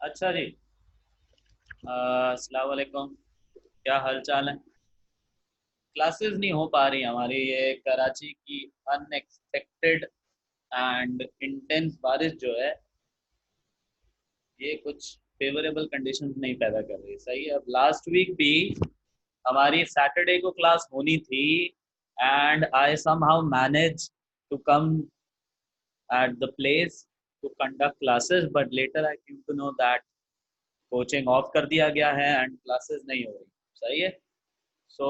अच्छा जी। अस्सलाम वालेकुम। क्या हाल चाल है? क्लासेस नहीं हो पा रही हमारी, ये कराची की अनएक्सपेक्टेड एंड इंटेंस बारिश जो है, ये कुछ फेवरेबल कंडीशंस नहीं पैदा कर रही। सही है। अब लास्ट वीक भी हमारी सैटरडे को क्लास होनी थी and I somehow manage to come at the place to conduct classes, but later I came to know that coaching off कर दिया गया है एंड क्लासेस नहीं हो रही। सही है। सो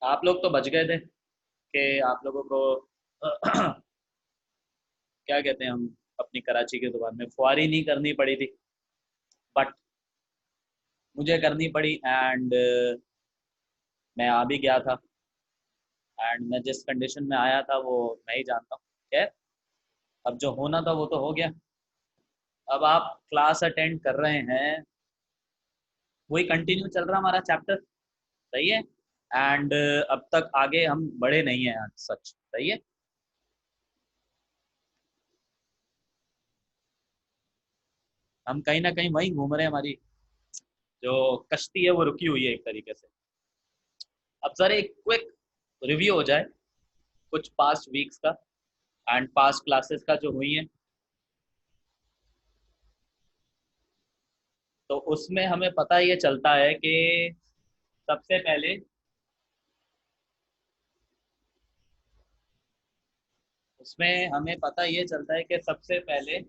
आप लोग तो बच गए थे कि आप लोगों को क्या कहते हैं हम अपनी कराची की जुबान में, खुआरी नहीं करनी पड़ी थी। बट मुझे करनी पड़ी एंड मैं आ भी गया था एंड मैं जिस कंडीशन में आया था वो मैं ही जानता हूँ। खैर, अब जो होना था वो तो हो गया। अब आप क्लास अटेंड कर रहे हैं, वही कंटिन्यू चल रहा हमारा चैप्टर। सही है। एंड अब तक आगे हम बढ़े नहीं हैं आज, सच। सही है। हम कहीं ना कहीं वहीं घूम रहे हैं, हमारी जो कश्ती है वो रुकी हुई है एक तरीके से। अब सर एक क्विक रिव्यू हो जाए कुछ पास्ट वीक्स का एंड पास्ट क्लासेस का जो हुई है, तो उसमें हमें पता ये चलता है कि सबसे पहले उसमें हमें पता ये चलता है कि सबसे पहले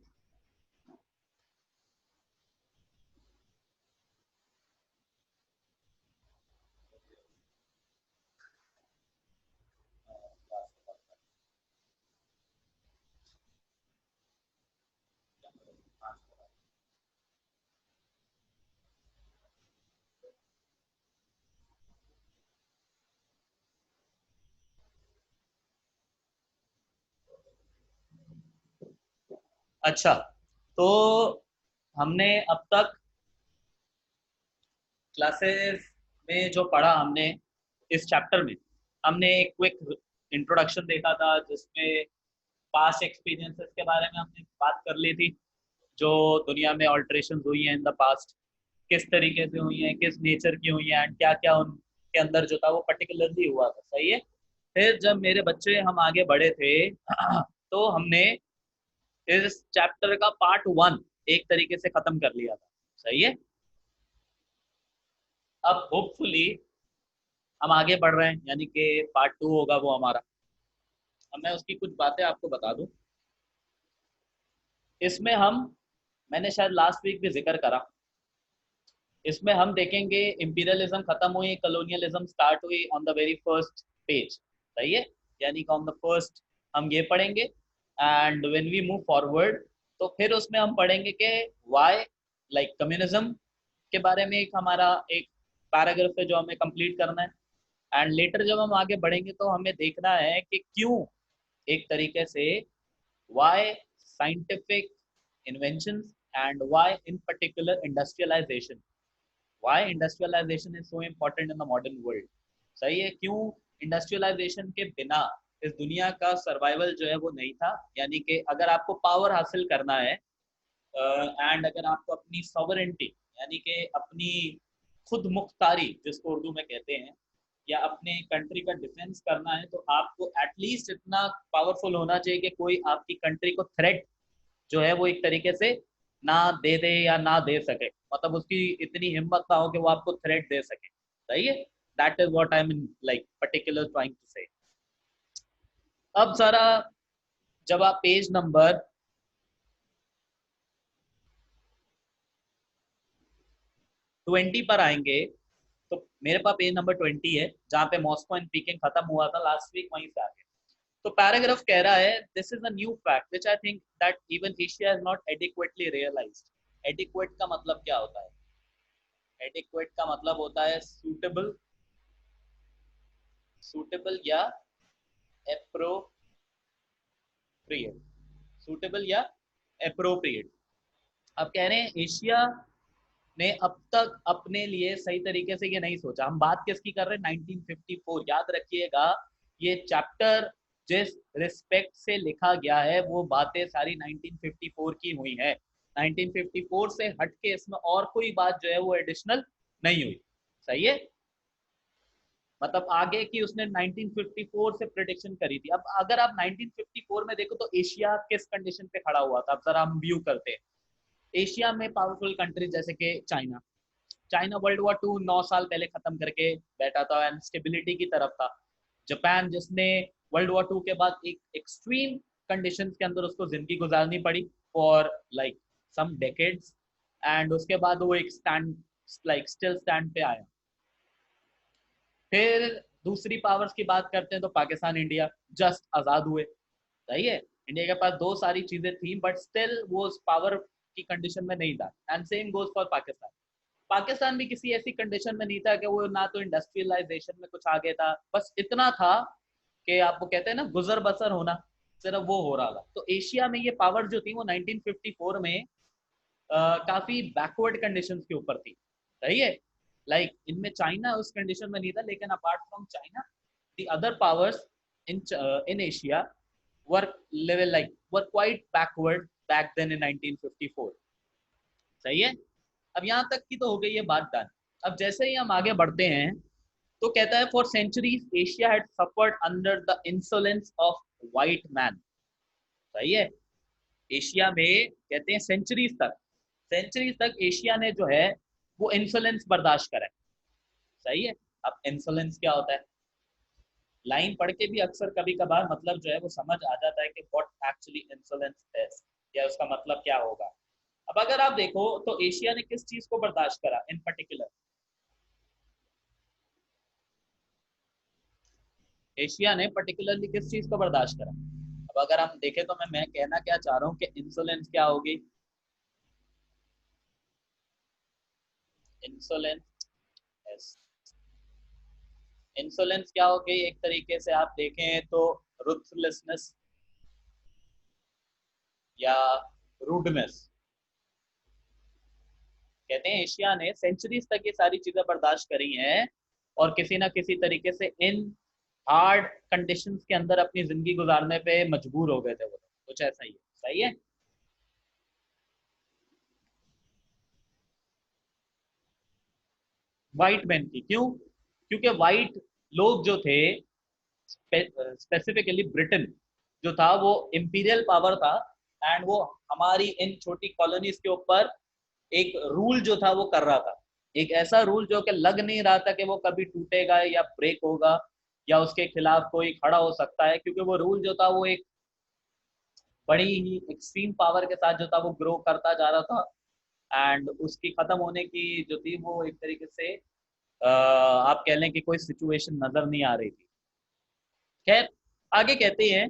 अच्छा, तो हमने अब तक क्लासेस में जो पढ़ा हमने इस चैप्टर में, हमने एक क्विक इंट्रोडक्शन देखा था जिसमें पास्ट एक्सपीरियंसेस के बारे में हमने बात कर ली थी। जो दुनिया में ऑल्ट्रेशन हुई हैं इन द पास्ट, किस तरीके से हुई हैं, किस नेचर की हुई हैं एंड क्या क्या उनके अंदर जो था वो पर्टिकुलरली हुआ था। सही है। फिर जब मेरे बच्चे हम आगे बढ़े थे तो हमने इस चैप्टर का पार्ट 1 एक तरीके से खत्म कर लिया था। सही है। अब होपफुली हम आगे बढ़ रहे हैं, यानी कि पार्ट 2 होगा वो हमारा। अब मैं उसकी कुछ बातें आपको बता दूं। इसमें हम, मैंने शायद लास्ट वीक भी जिक्र करा, इसमें हम देखेंगे इंपीरियलिज्म खत्म हुई, कॉलोनियलिज्म स्टार्ट हुई on the very first page. सही है। यानी कि ऑन द फर्स्ट हम ये पढ़ेंगे and when we move forward तो फिर उसमें हम पढ़ेंगे कि व्हाई लाइक कम्युनिज्म के बारे में एक हमारा एक पैराग्राफ है जो हमें कंप्लीट करना है। एंड लेटर जब हम आगे बढ़ेंगे तो हमें देखना है कि क्यों एक तरीके से why scientific inventions and why in particular industrialization, why industrialization is so important in the modern world। सही है। क्यों इंडस्ट्रियलाइजेशन के बिना इस दुनिया का सर्वाइवल जो है वो नहीं था। यानी कि अगर आपको पावर हासिल करना है एंड अगर आपको अपनी सॉवरेंटी, यानी कि अपनी खुद मुख्तारी जिसको उर्दू में कहते हैं, या अपने कंट्री का डिफेंस करना है, तो आपको एटलीस्ट इतना पावरफुल होना चाहिए कि कोई आपकी कंट्री को थ्रेट जो है वो एक तरीके से ना दे दे या ना दे सके, मतलब उसकी इतनी हिम्मत ना हो कि वो आपको थ्रेट दे सके। सही है। That is what I mean like particular trying to say. अब सारा, जब आप पेज नंबर 20 पर आएंगे तो मेरे पास पेज नंबर 20 है जहां पे मॉस्को एंड पीकिंग खत्म हुआ था लास्ट वीक, वहीं से आगे। तो पैराग्राफ कह रहा है, this is a new fact which I think that even Asia has not adequately realised. Adequate का मतलब क्या होता है? एडिक्वेट का मतलब होता है सूटेबल, सूटेबल या एप्रोप्रिएट। सूटेबल या एप्रोप्रिएट। अब कह रहे हैं एशिया ने अब तक अपने लिए सही तरीके से ये नहीं सोचा। हम बात किसकी कर रहे हैं? 1954। याद रखिएगा, ये चैप्टर जिस रिस्पेक्ट से लिखा गया है वो बातें सारी 1954 की हुई हैं। 1954 से हटके इसमें और कोई बात जो है वो एडिशनल नहीं हुई। सही है, मतलब आगे की उसने 1954 से प्रिडिक्शन करी थी। अब अगर आप 1954 में देखो तो एशिया किस कंडीशन पे खड़ा हुआ था, अब जरा हम व्यू करते हैं। एशिया में पावरफुल कंट्रीज जैसे कि China, China world war two 9 साल पहले खत्म करके बैठा था एंड स्टेबिलिटी की तरफ था। जापान जिसने वर्ल्ड वॉर टू के बाद एक एक्सट्रीम कंडीशंस के अंदर उसको जिंदगी गुजारनी पड़ी फॉर लाइक सम डेकेड्स, एंड उसके बाद वो एक स्टैंड लाइक स्टिल स्टैंड पे आया। फिर दूसरी पावर्स की बात करते हैं तो पाकिस्तान इंडिया जस्ट आजाद हुए। सही है, इंडिया के पास दो सारी चीजें थी बट स्टिल वो उस पावर की कंडीशन में नहीं था, and same goes for Pakistan. Pakistan भी किसी ऐसी कंडीशन में नहीं था कि वो ना तो इंडस्ट्रियलाइजेशन में कुछ आगे था, बस इतना था कि आपको कहते हैं ना गुजर बसर होना, सिर्फ वो हो रहा था। तो एशिया में ये पावर जो थी वो 1954 में काफी बैकवर्ड कंडीशंस के ऊपर थी। सही है, लाइक इनमें चाइना उस कंडीशन में नहीं था, लेकिन apart from China the other powers in Asia were level like were quite backward back then in 1954। सही है, अब यहाँ तक की तो हो गई ये बात डन। अब जैसे ही हम आगे बढ़ते हैं तो कहता है for centuries Asia had suffered under the insolence of white man. सही है, एशिया में कहते हैं सेंचुरीज तक एशिया ने जो है वो इंसोलेंस बर्दाश्त करा है। सही है, अब इंसोलेंस क्या होता है, लाइन पढ़ के भी अक्सर कभी कभार मतलब जो है वो समझ आ जाता है कि व्हाट एक्चुअली इंसोलेंस इज, या उसका मतलब क्या होगा। अब अगर आप देखो तो एशिया ने किस चीज को बर्दाश्त करा इन पर्टिकुलर, एशिया ने पर्टिकुलरली किस चीज को बर्दाश्त करा। अब अगर हम देखें तो मैं कहना क्या चाह रहा हूँ कि इंसोलेंस क्या होगी, इंसोलेंस, इंसोलेंस क्या होगी, एक तरीके से आप देखें तो रुथलेसनेस या रूडनेस। कहते हैं एशिया ने सेंचुरीज तक ये सारी चीजें बर्दाश्त करी हैं और किसी ना किसी तरीके से इन हार्ड कंडीशंस के अंदर अपनी जिंदगी गुजारने पे मजबूर हो गए थे वो लोग। कुछ ऐसा ही है। सही है, व्हाइट मैन की क्यों, क्योंकि व्हाइट लोग जो थे स्पेसिफिकली ब्रिटेन जो था वो इंपीरियल पावर था, एंड वो हमारी इन छोटी कॉलोनीज के ऊपर एक रूल जो था वो कर रहा था। एक ऐसा रूल जो कि लग नहीं रहा था कि वो कभी टूटेगा या ब्रेक होगा या उसके खिलाफ कोई खड़ा हो सकता है, क्योंकि वो रूल जो था वो एक बड़ी ही एक्सट्रीम पावर के साथ जो था वो ग्रो करता जा रहा था, एंड उसकी खत्म होने की जो थी वो एक तरीके से आप कह लें कि कोई सिचुएशन नजर नहीं आ रही थी। खैर, आगे कहते हैं,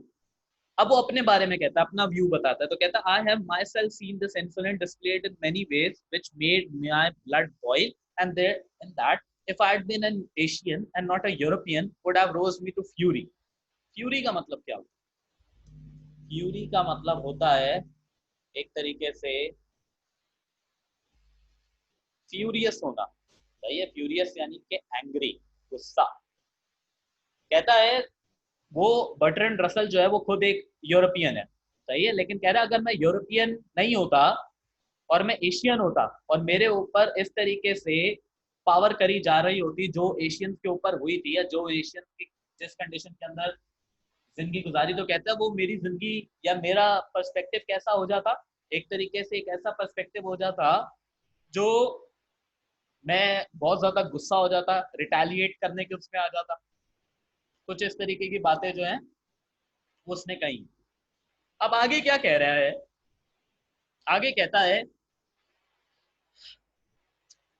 अब वो अपने बारे में कहता है, अपना व्यू बताता है। तो कहता है I have myself seen this incident displayed in many ways which made my blood boil, and there in that if I had been an Asian and not a European would have rose me to fury। Fury का मतलब क्या होता है, fury का मतलब होता है एक तरीके से फ्यूरियस होना। सही है, फ्यूरियस यानी कि एंग्री, गुस्सा। कहता है वो बर्ट्रैंड रसल जो है वो खुद एक यूरोपियन है। सही है, लेकिन कह रहा है अगर मैं यूरोपियन नहीं होता और मैं एशियन होता और मेरे ऊपर इस तरीके से पावर करी जा रही होती जो एशियंस के ऊपर हुई थी, या जो एशियन की जिस कंडीशन के अंदर जिंदगी गुजारी, तो कहता है वो मेरी जिंदगी या मेरा पर्सपेक्टिव कैसा हो जाता, एक तरीके से एक ऐसा पर्सपेक्टिव हो जाता जो मैं बहुत ज्यादा गुस्सा हो जाता, रिटेलिएट करने के उसमें आ जाता। कुछ इस तरीके की बातें जो हैं वो उसने कही। अब आगे क्या कह रहा है, आगे कहता है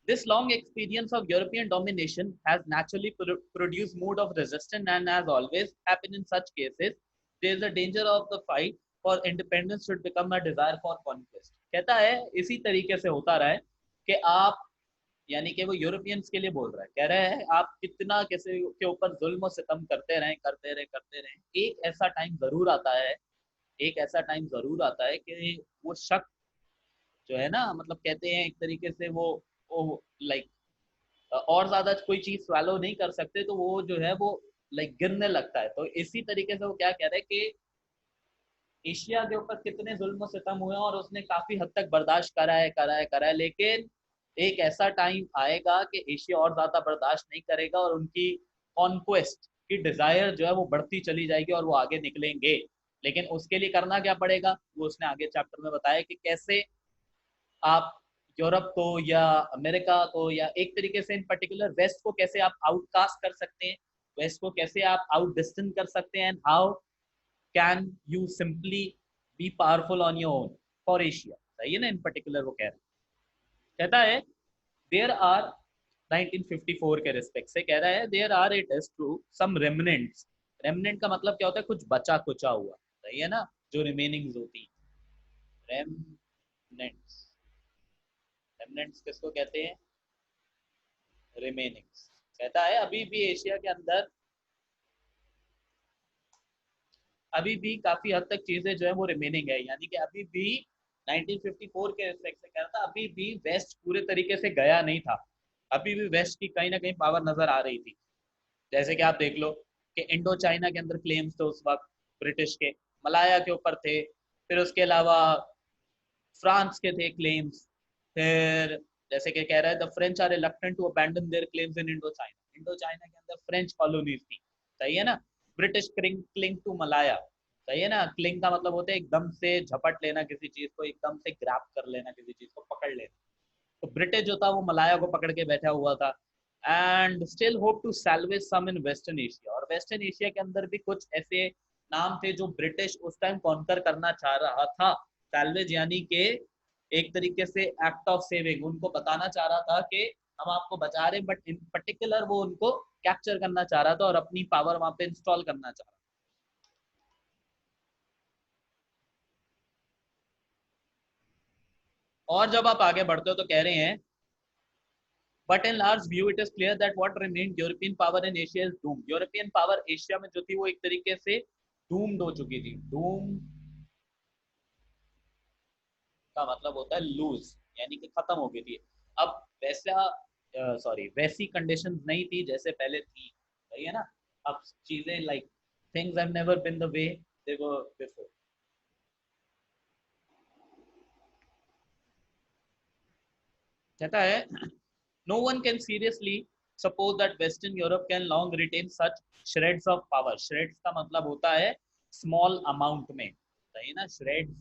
this long experience of European domination has naturally produced mood of resistance, and as always happen in such cases, there is a danger of the fight for independence should become a desire for conquest। कहता है इसी तरीके से होता रहा है कि आप, यानी कि वो यूरोपियंस के लिए बोल रहा है, कह रहे हैं आप कितना किसी के ऊपर जुल्म और सितम करते रहे, एक ऐसा टाइम जरूर आता है, एक ऐसा टाइम जरूर आता है कि वो शख्स जो है ना, मतलब कहते हैं एक तरीके से वो लाइक और ज्यादा कोई चीज swallow नहीं कर सकते, तो वो जो है वो लाइक गिरने लगता है। तो इसी तरीके से वो क्या कह रहे हैं कि एशिया के ऊपर कितने जुल्म सितम हुए और उसने काफी हद तक बर्दाश्त करा है, लेकिन एक ऐसा टाइम आएगा कि एशिया और ज्यादा बर्दाश्त नहीं करेगा और उनकी कॉन्क्वेस्ट की डिजायर जो है वो बढ़ती चली जाएगी और वो आगे निकलेंगे। लेकिन उसके लिए करना क्या पड़ेगा, वो उसने आगे चैप्टर में बताया कि कैसे आप यूरोप को या अमेरिका को या एक तरीके से इन पर्टिकुलर वेस्ट को कैसे आप आउटकास्ट कर सकते हैं, वेस्ट को कैसे आप आउट डिस्टेंस कर सकते हैं, and how can you simply B powerful on your own for Asia. सही है ना, इन पर्टिकुलर वो कहता है देयर आर 1954 के रिस्पेक्ट से कह रहा है there are it is true some remnants. Remnant का मतलब क्या होता है, कुछ बचा कुचा हुआ। सही है ना, जो रिमेनिंग्स होती हैं रेमनेंट्स। रेमनेंट्स किसको कहते हैं, रिमेनिंग्स। कहता है अभी भी एशिया के अंदर अभी भी काफी हद तक चीजें जो है वो रिमेनिंग है, यानी कि अभी भी 1954 के रिस्पेक्ट से कह रहा था अभी भी वेस्ट पूरे तरीके से गया नहीं था, अभी भी वेस्ट की कहीं ना कहीं पावर नजर आ रही थी। जैसे कि आप देख लो कि इंडो चाइना के अंदर क्लेम्स थे उस वक्त ब्रिटिश के, मलाया के ऊपर थे, फिर उसके अलावा फ्रांस के थे क्लेम्स, फिर जैसे कि कह रहा है the French are reluctant to abandon their claims in Indochina. Indochina के अंदर फ्रेंच कॉलोनीज थी। सही है ना, ब्रिटिश क्लिंग टू मलाया। सही है ना, क्लिंग का मतलब होता है एकदम से झपट लेना किसी चीज को, एकदम से ग्रैब कर लेना किसी चीज को, पकड़ लेना। तो ब्रिटिश जो था वो मलाया को पकड़ के बैठा हुआ था। And still hope to salvage some in western Asia, और वेस्टर्न एशिया के अंदर भी कुछ ऐसे नाम थे जो ब्रिटिश उस टाइम कॉन्कर करना चाह रहा था। सैल्वेज यानी कि एक तरीके से एक्ट ऑफ सेविंग, उनको बताना चाह रहा था कि हम आपको बचा रहे हैं, बट इन पर्टिकुलर वो उनको कैप्चर करना चाह रहा था और अपनी पावर वहां पे इंस्टॉल करना चाह रहा था। और जब आप आगे बढ़ते हो तो कह रहे हैं but in large view it is clear that what remained European power in Asia is Doom. European power Asia में जो थी वो एक तरीके से डूम्ड हो चुकी थी। डूम का मतलब होता है लूज, यानी कि खत्म हो गई थी। अब वैसा सॉरी वैसी कंडीशन नहीं थी जैसे पहले थी। सही है ना, अब चीजें like things have never been the way they were before. कहता है no one can seriously suppose that western europe can long retain such shreds of power। shreds का मतलब होता है small amount में। सही ना, shreds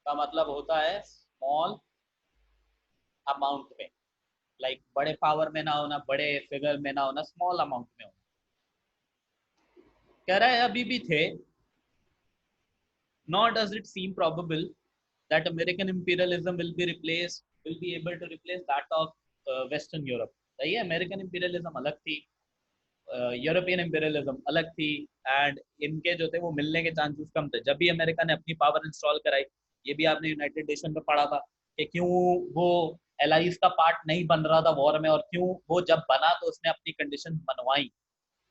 का मतलब होता है small amount में, लाइक बड़े पावर में ना होना, बड़े फिगर में ना होना, स्मॉल अमाउंट में होना। कह रहा है अभी भी थे, nor does it seem probable that American imperialism will be able to replace that of Western Europe। सही है, अमेरिकन इंपीरियलिज्म अलग थी, यूरोपियन इंपीरियलिज्म अलग थी, एंड इनके जो थे वो मिलने के चांसेस कम थे। जब भी अमेरिका ने अपनी पावर इंस्टॉल कराई, ये भी आपने यूनाइटेड नेशन में पढ़ा था कि क्यों वो एलाइज का पार्ट नहीं बन रहा था वॉर में, और क्यों वो जब बना तो उसने अपनी कंडीशन बनवाई।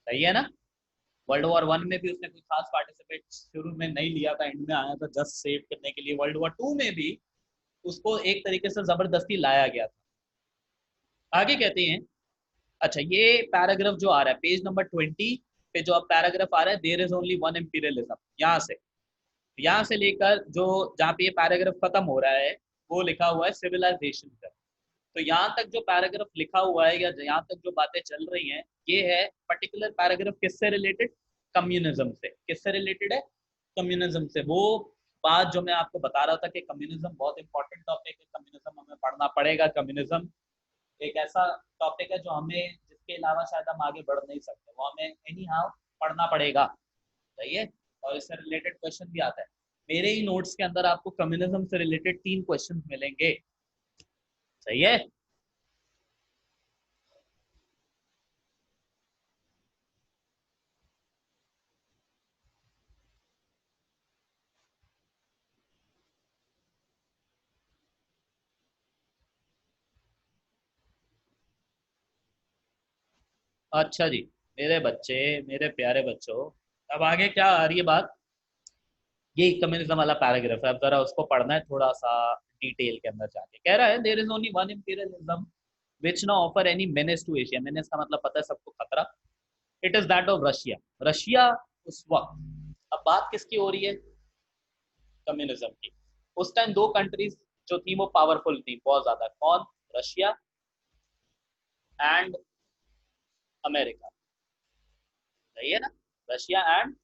सही है ना, वर्ल्ड वॉर 1 में भी उसने कोई खास पार्टिसिपेट शुरू में नहीं लिया था, एंड में आया था जस्ट सेव करने के लिए। वर्ल्ड वॉर 2 में भी उसको एक तरीके से जबरदस्ती लाया गया था। आगे कहते हैं, अच्छा ये पैराग्राफ जो आ रहा है पेज नंबर 20 पे, जो अब पैराग्राफ आ रहा है there is only one imperialism, यहाँ से लेकर जो जहाँ पे ये पैराग्राफ खत्म हो रहा है वो लिखा हुआ है सिविलाइजेशन का। तो यहाँ तक जो पैराग्राफ लिखा हुआ है या यहाँ तक जो बातें चल रही हैं, ये है पर्टिकुलर पैराग्राफ किससे रिलेटेड, कम्युनिज्म से। किससे रिलेटेड है, कम्युनिज्म से। वो बात जो मैं आपको बता रहा था कि कम्युनिज्म बहुत इंपॉर्टेंट टॉपिक है, कम्युनिज्म हमें पढ़ना पड़ेगा। कम्युनिज्म एक ऐसा टॉपिक है जो हमें, जिसके अलावा शायद हम आगे बढ़ नहीं सकते, वो हमें एनी हाउ पढ़ना पड़ेगा। सही है, और इससे रिलेटेड क्वेश्चन भी आता है। मेरे ही नोट्स के अंदर आपको कम्युनिज्म से रिलेटेड 3 क्वेश्चन मिलेंगे। सही है, अच्छा जी, मेरे बच्चे, मेरे प्यारे बच्चों, अब आगे क्या आ रही है बात, ये कम्युनिज्म वाला पैराग्राफ है, अब जरा उसको पढ़ना है थोड़ा सा डिटेल के अंदर जाके। कह रहा है there is only one imperialism which no offer any menace to Asia. Menace का मतलब पता है सबको, खतरा। It is that of Russia. Russia उस वक्त। अब बात किसकी हो रही है? कम्युनिज्म की। उस टाइम दो कंट्रीज जो थी वो पावरफुल थी बहुत ज्यादा। कौन? Russia and America. सही है ना? Russia and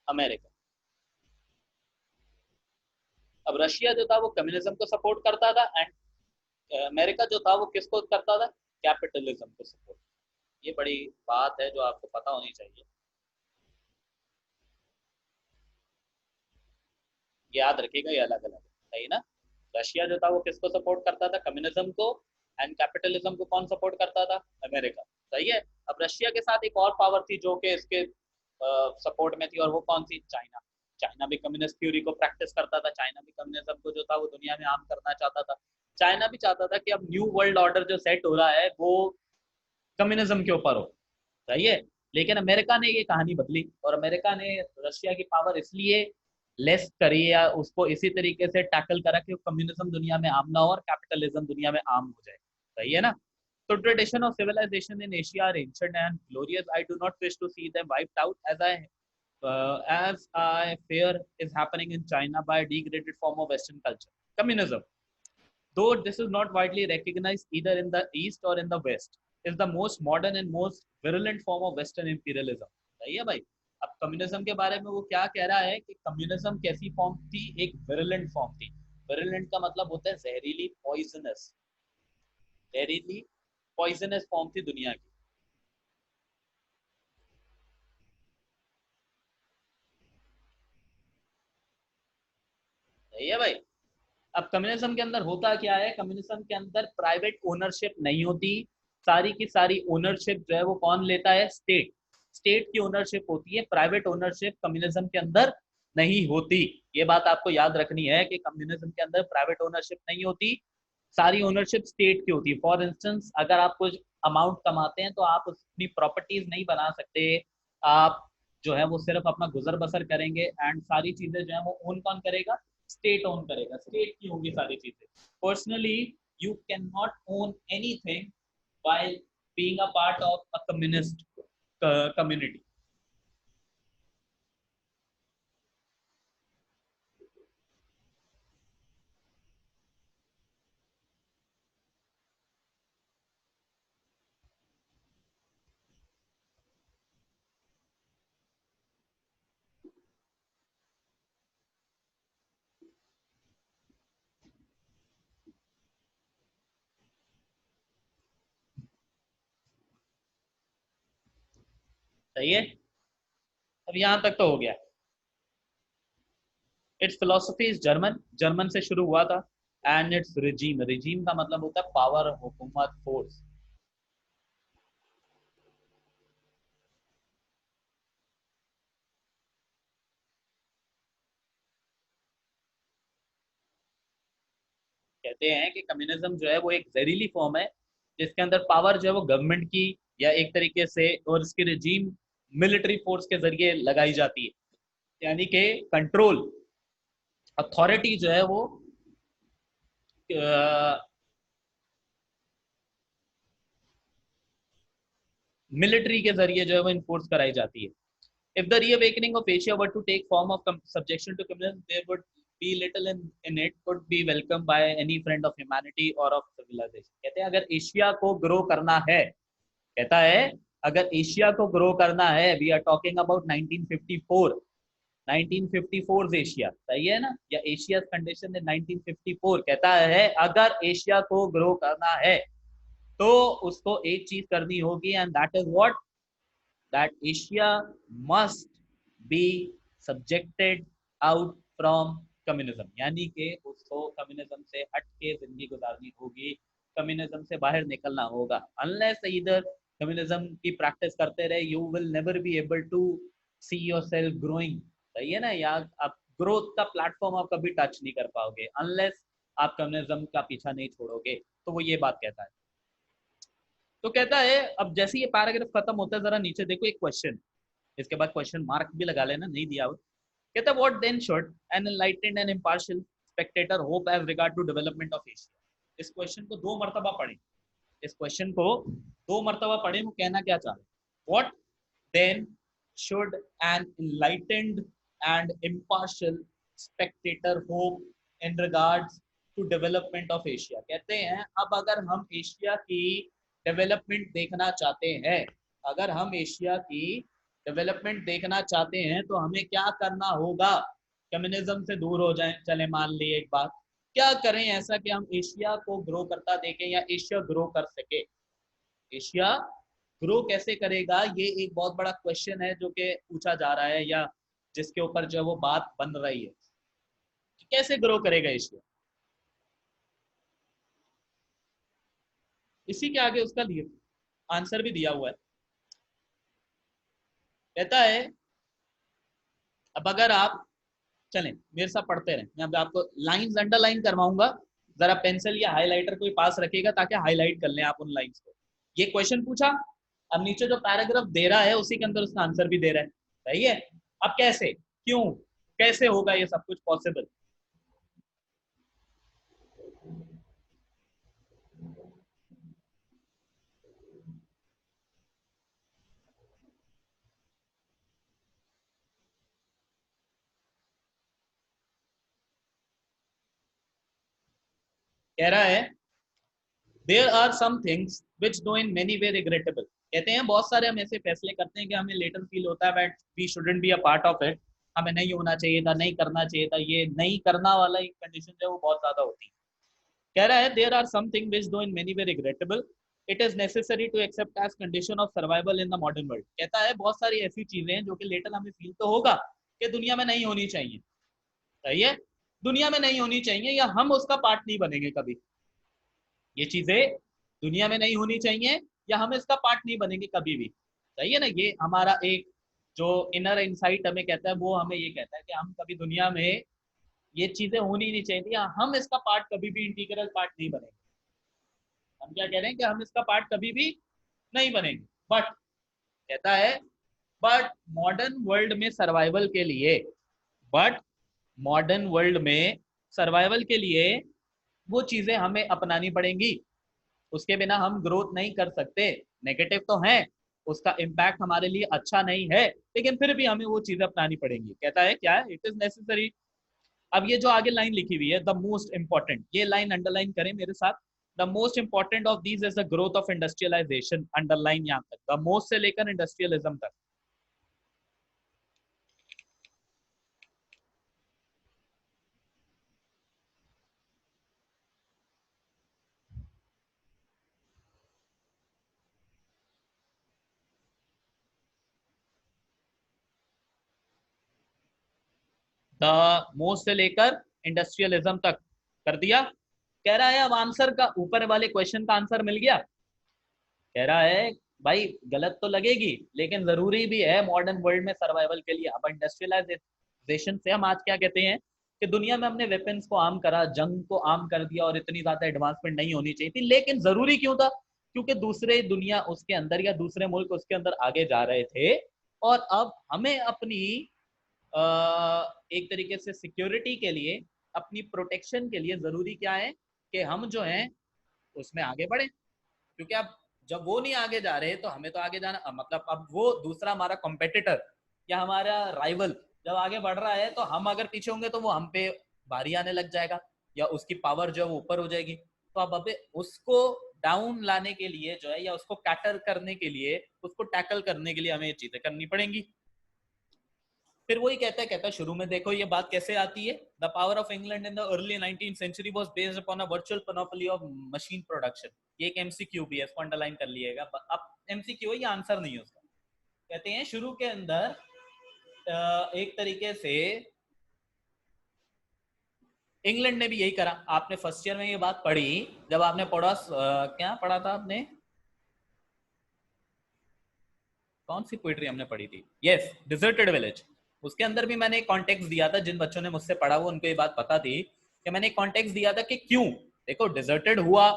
America. अब रशिया जो था वो कम्युनिज्म को सपोर्ट करता था, एंड अमेरिका जो था वो किसको करता था? कैपिटलिज्म को सपोर्ट। ये बड़ी बात है जो आपको पता होनी चाहिए, याद रखिएगा, ये अलग अलग है। सही ना? रशिया जो था वो किसको सपोर्ट करता था? कम्युनिज्म को। एंड कैपिटलिज्म को कौन सपोर्ट करता था? अमेरिका। सही है। अब रशिया के साथ एक और पावर थी जो कि इसके सपोर्ट में थी, और वो कौन सी? चाइना। चाइना भी कम्युनिस्ट थ्योरी को प्रैक्टिस करता था। चाइना भी कम्युनिज्म को जो था वो दुनिया में आम करना चाहता था। चाइना भी चाहता था कि अब न्यू वर्ल्ड ऑर्डर जो सेट हो रहा है वो कम्युनिज्म के ऊपर हो। सही है। लेकिन अमेरिका ने ये कहानी बदली, और अमेरिका ने रशिया की पावर इसलिए लेस करी या उसको इसी तरीके से टैकल करा कि कम्युनिज्म दुनिया में आम ना हो और कैपिटलिज्म दुनिया में आम हो जाए। सही है ना? So tradition of civilization in Asia are ancient and glorious. I do not wish to see them wiped out as I fear is happening in China by a degraded form of Western culture, communism. Though this is not widely recognized either in the East or in the West, is the most modern and most virulent form of Western imperialism. सही है भाई? अब communism के बारे में वो क्या कह रहा है कि कम्युनिज्म कैसी फॉर्म थी? एक विरुलेंट फॉर्म थी। विरुलेंट का मतलब होता है जहरीली, पॉइजनस। जहरीली पॉइजनस फॉर्म थी दुनिया की। सही है भाई? अब कम्युनिज्म के अंदर होता क्या है? कम्युनिज्म के अंदर प्राइवेट ओनरशिप नहीं होती। सारी की सारी ओनरशिप जो है वो कौन लेता है? स्टेट। स्टेट की ओनरशिप होती है, प्राइवेट ओनरशिप कम्युनिज्म के अंदर नहीं होती। ये बात आपको याद रखनी है कि कम्युनिज्म के अंदर प्राइवेट ओनरशिप नहीं होती, सारी ओनरशिप स्टेट की होती है। फॉर इंस्टेंस, अगर आप कुछ अमाउंट कमाते हैं तो आप अपनी प्रॉपर्टीज नहीं बना सकते। आप जो है वो सिर्फ अपना गुजर बसर करेंगे, एंड सारी चीजें जो है वो ओन कौन करेगा? स्टेट ओन करेगा, स्टेट की होगी सारी चीजें। Personally you can not own anything while being a part of a communist community. सही है? अब यहां तक तो हो गया। It's philosophy is German, German से शुरू हुआ था। एंड इट्स रिजीम, रिजीम का मतलब होता है पावर, हुकूमत, फोर्स। कहते हैं कि कम्युनिज्म जो है वो एक जहरीली फॉर्म है जिसके अंदर पावर जो है वो गवर्नमेंट की या एक तरीके से, और इसकी रिजीम मिलिट्री फोर्स के जरिए लगाई जाती है। यानी कि कंट्रोल, अथॉरिटी जो है वो मिलिट्री के जरिए जो है वो इन्फोर्स कराई जाती है। If the reawakening of Asia were to take form of subjection to communism, there would be little in it could be welcomed by any friend of humanity or of civilization. कहते हैं अगर Asia को grow करना है, कहता है अगर Asia को ग्रो करना है, we are talking about 1954, 1954 Asia. सही है ना? या एशिया कंडीशन इन 1954। कहता है अगर एशिया को ग्रो करना है तो उसको एक चीज करनी होगी, and that is what? that Asia must be subjected out from communism. यानी कि उसको कम्युनिज्म से हट के जिंदगी गुजारनी होगी, कम्युनिज्म से बाहर निकलना होगा। अनलेस इधर कम्युनिज्म की प्रैक्टिस करते रहे, you will never be able to see yourself growing. सही है ना? या आप ग्रोथ का प्लेटफॉर्म आप कभी टच नहीं कर पाओगे अनलेस आप कम्युनिज्म का पीछा नहीं छोड़ोगे। तो वो ये बात कहता है। तो कहता है, अब जैसे ये पैराग्राफ खत्म होता है जरा नीचे देखो एक क्वेश्चन, इसके बाद क्वेश्चन मार्क भी लगा लेना, नहीं दिया हो। कहता है what then should an enlightened and impartial spectator hope as regard to development of Asia. इस क्वेश्चन को दो मरतबा पढ़े, इस क्वेश्चन को दो मरतबा पढ़े, वो कहना क्या चाह रहे? What then should an enlightened and impartial spectator hope in regards to development of Asia? कहते हैं अब अगर हम एशिया की डेवलपमेंट देखना चाहते हैं, अगर हम एशिया की डेवलपमेंट देखना चाहते हैं तो हमें क्या करना होगा? कम्युनिज्म से दूर हो जाएं, चले मान लिए एक बात, क्या करें ऐसा कि हम एशिया को ग्रो करता देखें या एशिया ग्रो कर सके? एशिया ग्रो कैसे करेगा, ये एक बहुत बड़ा क्वेश्चन है जो कि पूछा जा रहा है या जिसके ऊपर जो वो बात बन रही है कि कैसे ग्रो करेगा एशिया। इसी के आगे उसका आंसर भी दिया हुआ है। कहता है अब अगर आप चलें मेरे साथ पढ़ते रहें, मैं अब आपको लाइंस अंडरलाइन करवाऊंगा, जरा पेंसिल या हाइलाइटर कोई पास रखिएगा ताकि हाईलाइट कर लें आप उन लाइंस को। ये क्वेश्चन पूछा, अब नीचे जो पैराग्राफ दे रहा है उसी के अंदर उसका आंसर भी दे रहा है, सही है। अब कैसे, क्यों, कैसे होगा ये सब कुछ पॉसिबल? कह रहा है there are some things which though in many way regrettable. कहते हैं बहुत सारे हम ऐसे फैसले करते हैं कि हमें लेटर फील होता है but we shouldn't be a part of it, हमें नहीं होना चाहिए था, नहीं करना चाहिए था, ये नहीं करना वाला एक कंडीशन जो है वो बहुत ज्यादा होती है। कह रहा है there are something which though in many way regrettable it is necessary to accept as condition of survival in the modern world. कहता है बहुत सारी ऐसी चीजें हैं जो कि लेटर हमें फील तो होगा कि दुनिया में नहीं होनी चाहिए, सही है, दुनिया में नहीं होनी चाहिए या हम उसका पार्ट नहीं बनेंगे कभी, ये चीजें दुनिया में नहीं होनी चाहिए या हम इसका पार्ट नहीं बनेंगे कभी भी, सही है ना। ये हमारा एक जो इनर इंसाइट हमें कहता है वो हमें ये कहता है कि हम कभी दुनिया में ये चीजें होनी नहीं चाहिए या हम इसका पार्ट कभी भी इंटीग्रल पार्ट नहीं बनेंगे। हम क्या कह रहे हैं कि हम इसका पार्ट कभी भी नहीं बनेंगे, बट कहता है बट मॉडर्न वर्ल्ड में सर्वाइवल के लिए, बट मॉडर्न वर्ल्ड में सर्वाइवल के लिए वो चीजें हमें अपनानी पड़ेंगी, उसके बिना हम ग्रोथ नहीं कर सकते। नेगेटिव तो है, उसका इम्पैक्ट हमारे लिए अच्छा नहीं है, लेकिन फिर भी हमें वो चीजें अपनानी पड़ेंगी। कहता है क्या है, इट इज नेसेसरी। अब ये जो आगे लाइन लिखी हुई है द मोस्ट इंपॉर्टेंट, ये लाइन अंडरलाइन करें मेरे साथ, the most important of these is the growth of industrialisation, underline यहां तक, द मोस्ट से लेकर इंडस्ट्रियलिज्म तक। द मोस्ट से लेकर इंडस्ट्रियलिज्म तक कर दिया। कह रहा है अब आंसर का, ऊपर वाले क्वेश्चन का आंसर मिल गया। कह रहा है भाई गलत तो लगेगी लेकिन जरूरी भी है मॉडर्न वर्ल्ड में सर्वाइवल के लिए। अब इंडस्ट्रियलाइजेशन से हम आज क्या कहते हैं कि दुनिया में हमने वेपन्स को आम करा, जंग को आम कर दिया और इतनी ज्यादा एडवांसमेंट नहीं होनी चाहिए थी, लेकिन जरूरी क्यों था? क्योंकि दूसरे दुनिया उसके अंदर या दूसरे मुल्क उसके अंदर आगे जा रहे थे और अब हमें अपनी एक तरीके से सिक्योरिटी के लिए, अपनी प्रोटेक्शन के लिए जरूरी क्या है कि हम जो हैं उसमें आगे बढ़े, क्योंकि अब जब वो नहीं आगे जा रहे तो हमें तो आगे जाना, मतलब अब वो दूसरा हमारा कॉम्पिटिटर या हमारा राइवल जब आगे बढ़ रहा है तो हम अगर पीछे होंगे तो वो हम पे भारी आने लग जाएगा या उसकी पावर जो है वो ऊपर हो जाएगी। तो अब अबे उसको डाउन लाने के लिए जो है या उसको कैटर करने के लिए, उसको टैकल करने के लिए हमें ये चीजें करनी पड़ेंगी। फिर वही कहता है शुरू में देखो ये बात कैसे आती है, the power of England in the early 19th century was based upon a virtual monopoly of machine production. ये एक एमसीक्यू भी है, इसको अंडरलाइन कर लिएगा। अब एमसीक्यू है, ये आंसर नहीं है उसका। कहते हैं शुरू के अंदर एक तरीके से इंग्लैंड ने भी यही करा। आपने फर्स्ट ईयर में ये बात पढ़ी, जब आपने पढ़ा क्या पढ़ा था आपने, कौन सी पोइट्री हमने पढ़ी थी, यस डिजर्टेड विलेज। उसके अंदर भी मैंने एक कॉन्टेक्स्ट दिया था, जिन बच्चों ने मुझसे पढ़ा वो उनको ये बात पता थी कि मैंने एक कॉन्टेक्स्ट दिया था कि क्यों, देखो डिजर्टेड हुआ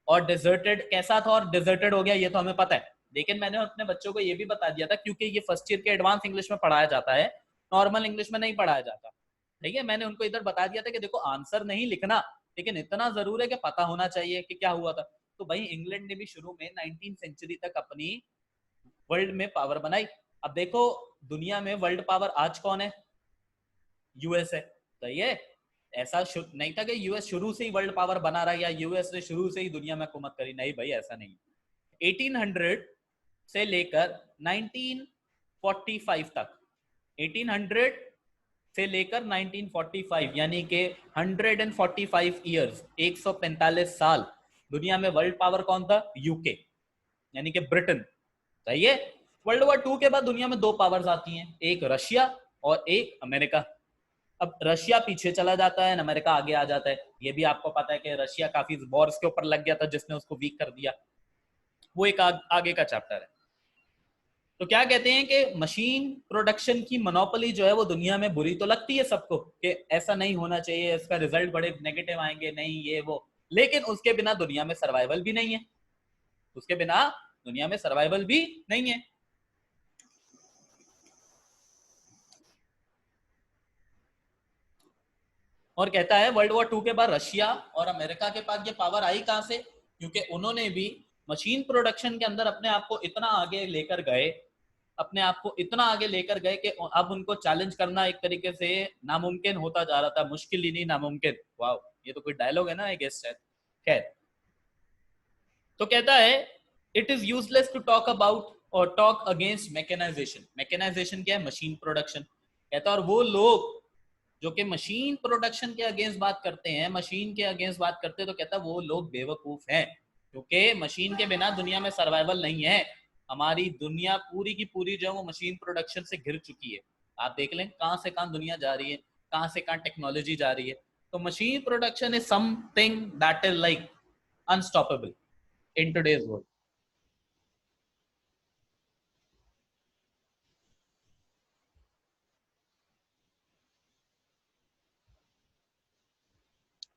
और डिजर्टेड कैसा था और डिजर्टेड हो गया ये तो हमें पता है, लेकिन मैंने अपने बच्चों को ये भी बता दिया था क्योंकि ये फर्स्ट ईयर के एडवांस इंग्लिश में पढ़ाया जाता है, नॉर्मल इंग्लिश में नहीं पढ़ाया जाता। ठीक है, मैंने उनको इधर बता दिया था कि देखो आंसर नहीं लिखना, लेकिन इतना जरूर है कि पता होना चाहिए कि क्या हुआ था। तो भाई इंग्लैंड ने भी शुरू में 19th सेंचुरी तक अपनी वर्ल्ड में पावर बनाई, अब देखो दुनिया में वर्ल्ड पावर आज कौन है? यूएस है। सही है। ऐसा नहीं था कि यूएस शुरू से ही वर्ल्ड पावर बना रहा है या यूएस ने शुरू से ही दुनिया में हुकूमत करी, नहीं भाई ऐसा नहीं। 1800 से लेकर 1945 तक, 1800 से लेकर 1945 यानी कि 145 ईयर्स, 145 साल दुनिया में वर्ल्ड पावर कौन था? यूके यानी कि ब्रिटेन। सही है। वर्ल्ड वॉर 2 के बाद दुनिया में दो पावर्स आती हैं, एक रशिया और एक अमेरिका। अब रशिया पीछे चला जाता है, अमेरिका आगे आ जाता है। ये भी आपको पता है कि रशिया काफी वॉर्स के ऊपर लग गया था जिसने उसको वीक कर दिया, वो एक आगे का चैप्टर है। तो क्या कहते हैं कि मशीन प्रोडक्शन की मोनोपोली जो है वो दुनिया में बुरी तो लगती है सबको कि ऐसा नहीं होना चाहिए, इसका रिजल्ट बड़े नेगेटिव आएंगे, नहीं ये वो, लेकिन उसके बिना दुनिया में सर्वाइवल भी नहीं है, उसके बिना दुनिया में सर्वाइवल भी नहीं है। और कहता है वर्ल्ड वॉर 2 के बाद रशिया और अमेरिका के पास ये पावर आई कहां से? क्योंकि उन्होंने भी मशीन प्रोडक्शन के अंदर अपने आप को इतना आगे लेकर गए, अपने आप को इतना आगे लेकर गए कि अब उनको चैलेंज करना एक तरीके से नामुमकिन होता जा रहा था, मुश्किल ही नहीं नामुमकिन। वाह, ये तो कोई डायलॉग है ना, आई गेस शायद। खैर, तो कहता है it is useless to talk about और टॉक अगेंस्ट मैकेनाइजेशन। मैकेनाइजेशन क्या है? Machine production. कहता है और वो लोग जो कि मशीन प्रोडक्शन के अगेंस्ट बात करते हैं, मशीन के अगेंस्ट बात करते हैं, तो कहता है वो लोग बेवकूफ हैं, क्योंकि मशीन के बिना दुनिया में सर्वाइवल नहीं है। हमारी दुनिया पूरी की पूरी जो है वो मशीन प्रोडक्शन से घिर चुकी है। आप देख लें कहां से कहां दुनिया जा रही है, कहां से कहां टेक्नोलॉजी जा रही है। तो machine production is something that is like unstoppable in today's world.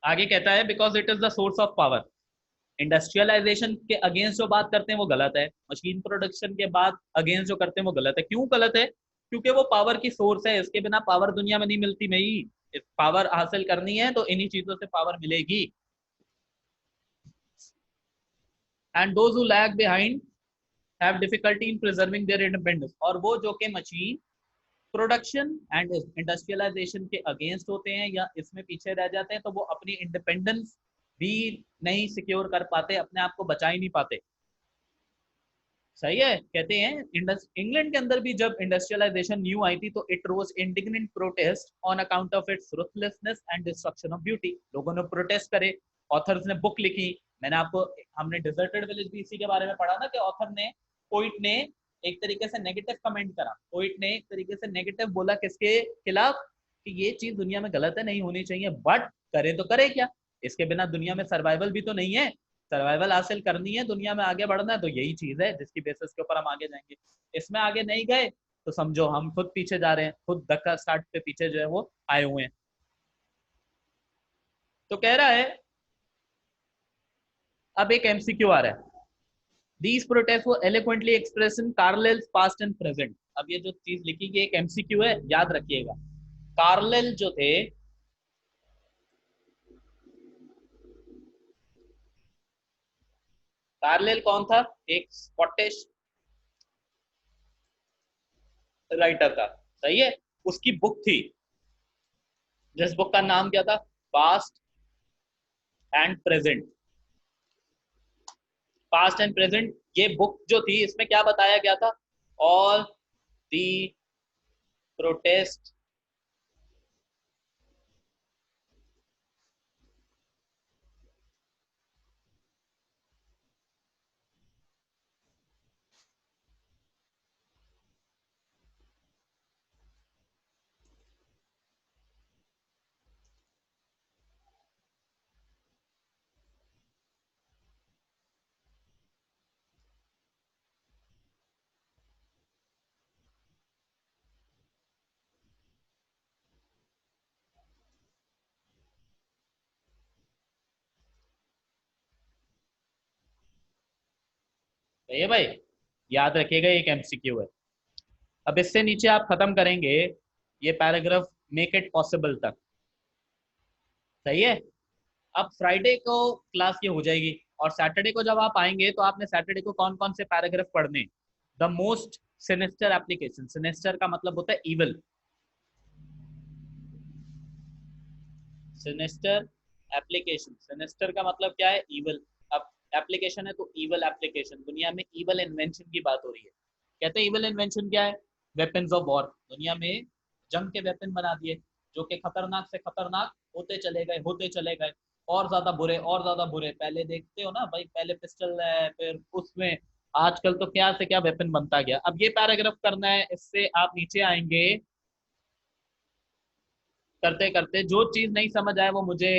आगे कहता है because it is the source of power. Industrialisation के अगेंस्ट जो बात करते हैं वो गलत है, मशीन प्रोडक्शन के बाद अगेंस्ट जो करते हैं वो गलत है। क्यों गलत है? क्योंकि वो पावर की सोर्स है, इसके बिना पावर दुनिया में नहीं मिलती। नहीं, पावर हासिल करनी है तो इन्हीं चीजों से पावर मिलेगी। And those who lag behind have difficulty in preserving their independence. और वो जो कि मशीन प्रोडक्शन एंड इंडस्ट्रियलाइजेशन के अगेंस्ट होते हैं या इसमें पीछे रह जाते हैं, तो वो अपनी इंडिपेंडेंस भी नहीं सिक्योर कर पाते, अपने आप को बचा ही नहीं पाते। सही है। कहते हैं इंग्लैंड के अंदर भी जब इंडस्ट्रियलाइजेशन न्यू आई थी तो it rose indignant protest on account of its ruthlessness and destruction of beauty. लोगों ने प्रोटेस्ट करे, ऑथर्स ने बुक लिखी। मैंने आपको, हमने डिजर्टेड विलेज भी इसी के बारे में पढ़ा ना कि ऑथर ने, पोइट ने एक तरीके से नेगेटिव कमेंट करा, पोइट ने एक तरीके से नेगेटिव बोला किसके खिलाफ? कि ये चीज दुनिया में गलत है, नहीं होनी चाहिए, बट करे तो करे क्या, इसके बिना दुनिया में सर्वाइवल भी तो नहीं है। सर्वाइवल हासिल करनी है, दुनिया में आगे बढ़ना है, तो यही चीज है जिसकी बेसिस के ऊपर हम आगे जाएंगे। इसमें आगे नहीं गए तो समझो हम खुद पीछे जा रहे हैं, खुद धक्का स्टार्ट पे पीछे जो है वो आए हुए हैं। तो कह रहा है, अब एक एमसीक्यू आ रहा है, दीज प्रोटेस्ट वो eloquently express in Carlyle's past and present. अब ये जो चीज लिखी गई एक एमसीक्यू है, याद रखिएगा। कार्लेल जो थे, कार्लेल कौन था? एक स्कॉटिश राइटर था। सही है। उसकी बुक थी, जिस बुक का नाम क्या था? Past and present. Past and present, ये बुक जो थी इसमें क्या बताया गया था? ऑल दी प्रोटेस्ट है भाई, याद रखिएगा एक एमसीक्यू है। अब इससे नीचे आप खत्म करेंगे ये पैराग्राफ मेक इट पॉसिबल तक। सही है। अब फ्राइडे को क्लास ये हो जाएगी और सैटरडे को जब आप आएंगे तो आपने सैटरडे को कौन कौन से पैराग्राफ पढ़ने, the most sinister application, sinister का मतलब होता है इविल, सिनेस्टर एप्लीकेशन, सिनेस्टर का मतलब क्या है, इविल। अब एप्लीकेशन है तो इविल एप्लीकेशन, दुनिया में इविल इन्वेंशन की बात हो रही है। कहते हैं इविल इन्वेंशन क्या है, वेपन्स ऑफ वॉर, दुनिया में जंग के वेपन बना दिए जो कि खतरनाक से खतरनाक होते चले गए, होते चले गए, और ज्यादा बुरे और ज्यादा बुरे। पहले देखते हो ना भाई, पहले पिस्टल है, फिर उसमें आजकल तो क्या से क्या वेपन बनता गया। अब ये पैराग्राफ करना है, इससे आप नीचे आएंगे, करते करते जो चीज नहीं समझ आए वो मुझे,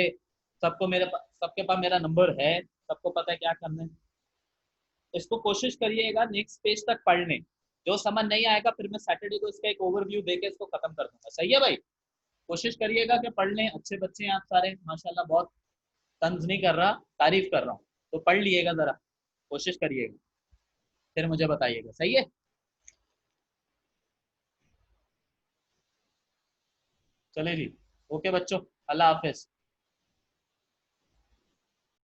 सबको सबके पास मेरा नंबर है, सबको पता है क्या करना है। इसको कोशिश करिएगा नेक्स्ट पेज तक पढ़ने, जो समझ नहीं आएगा फिर मैं सैटरडे को इसका एक ओवरव्यू देके इसको खत्म कर दूंगा। सही है भाई, कोशिश करिएगा कि पढ़ लें, अच्छे बच्चे हैं आप सारे माशाल्लाह, बहुत तंज नहीं कर रहा, तारीफ कर रहा हूँ, तो पढ़ लिएगा जरा, कोशिश करिएगा, फिर मुझे बताइएगा। सही है, चले जी, ओके बच्चों, अल्लाह हाफिज।